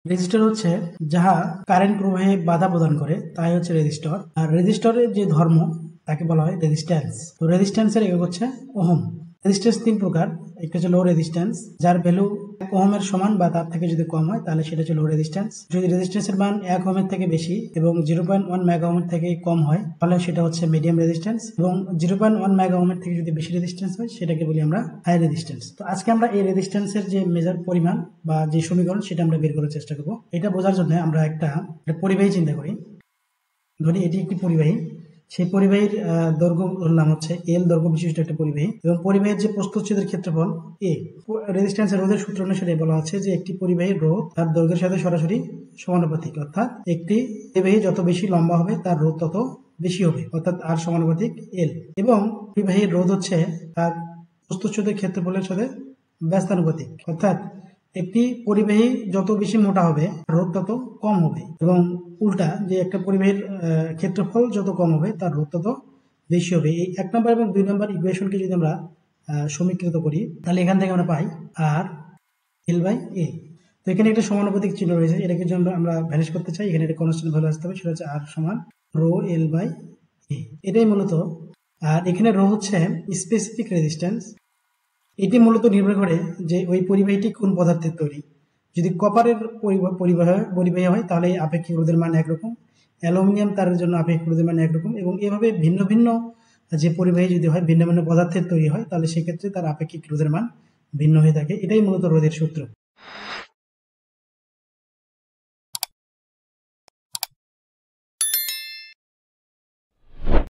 Resistor হচ্ছে যাহা current প্রবাহে বাধা প্রদান করে তাই হচ্ছে রেজিস্টর। আর রেজিস্টরের যে ধর্ম তাকে বলা হয় রেজিস্ট্যান্স। তো রেজিস্ট্যান্সের একক হচ্ছে ওহম। রেজিস্ট্যান্স তিন প্রকার, একটা হচ্ছে লো রেজিস্ট্যান্স, যার ভ্যালু 1 ওহমের সমান বা তার থেকে যদি কম হয় তাহলে সেটা হচ্ছে লো রেজিস্ট্যান্স। যদি রেজিস্ট্যান্সের মান 1 ওহমের থেকে বেশি এবং 0.1 মেগা ওহমের থেকে কম হয় তাহলে সেটা হচ্ছে মিডিয়াম রেজিস্ট্যান্স, এবং 0.1 মেগা ওহমের থেকে যদি বেশি রেজিস্ট্যান্স হয় সেটাকে বলি আমরা হাই রেজিস্ট্যান্স। তো আজকে আমরা এই রেজিস্ট্যান্সের যে মেজার পরিমাণ বা যে সমীকরণ সেটা আমরা বের করার চেষ্টা করব। এটা বোঝার জন্য আমরা একটা পরিবাহী চিন্তা করি। ধরি এটি একটি পরিবাহী, সেই পরিবাহীর দৈর্ঘ্য ধরলাম হচ্ছে এল দৈর্ঘ্য বিশিষ্ট একটা পরিবাহী, এবং পরিবাহীর যে প্রস্থচ্ছেদের ক্ষেত্রফল এ। রেজিস্ট্যান্সের রোধের সূত্র অনুসারে বলা হচ্ছে যে একটি পরিবাহীর রোধ তার দৈর্ঘ্যের সাথে সরাসরি সমানুপাতিক, অর্থাৎ একটি পরিবাহী যত বেশি লম্বা হবে তার রোধ তত বেশি হবে, অর্থাৎ আর সমানুপাতিক এল। এবং পরিবাহীর রোধ হচ্ছে তার প্রস্থচ্ছেদের ক্ষেত্রফলের সাথে ব্যস্তানুপাতিক, অর্থাৎ একটি পরিবাহী যত বেশি মোটা হবে রোধ তত কম হবে, এবং উল্টা যে একটা পরিবাহীর ক্ষেত্রফল যত কম হবে তার রোধ তত বেশি হবে। এই 1 নম্বর এবং 2 নম্বর ইকুয়েশনকে যদি আমরা সমীকৃত করি তাহলে এখান থেকে আমরা পাই আর এল বাই এ। তো এখানে একটা সমানুপাতিক চিহ্ন রয়েছে, এটাকে জন্য আমরা ভ্যানিশ করতে চাই, এখানে একটা কনস্ট্যান্ট ভ্যালু আসতে হবে, সেটা হচ্ছে আর সমান রো এল বাই এ, এটাই মূলত। আর এখানে রো হচ্ছে স্পেসিফিক রেজিস্ট্যান্স, এটি মূলত নির্ভর করে যে ওই পরিবাহীটি কোন পদার্থের তৈরি। যদি কপারের পরিবাহী হয় তাহলে আপেক্ষিক রোধের মান একরকম, অ্যালুমিনিয়াম তারের জন্য আপেক্ষিক রোধের মান একরকম, এবং এভাবে ভিন্ন ভিন্ন যে পরিবাহী যদি হয় ভিন্ন ভিন্ন পদার্থের তৈরি হয় তাহলে সেক্ষেত্রে তার আপেক্ষিক রোধের মান ভিন্ন হয়ে থাকে। এটাই মূলত রোধের সূত্র।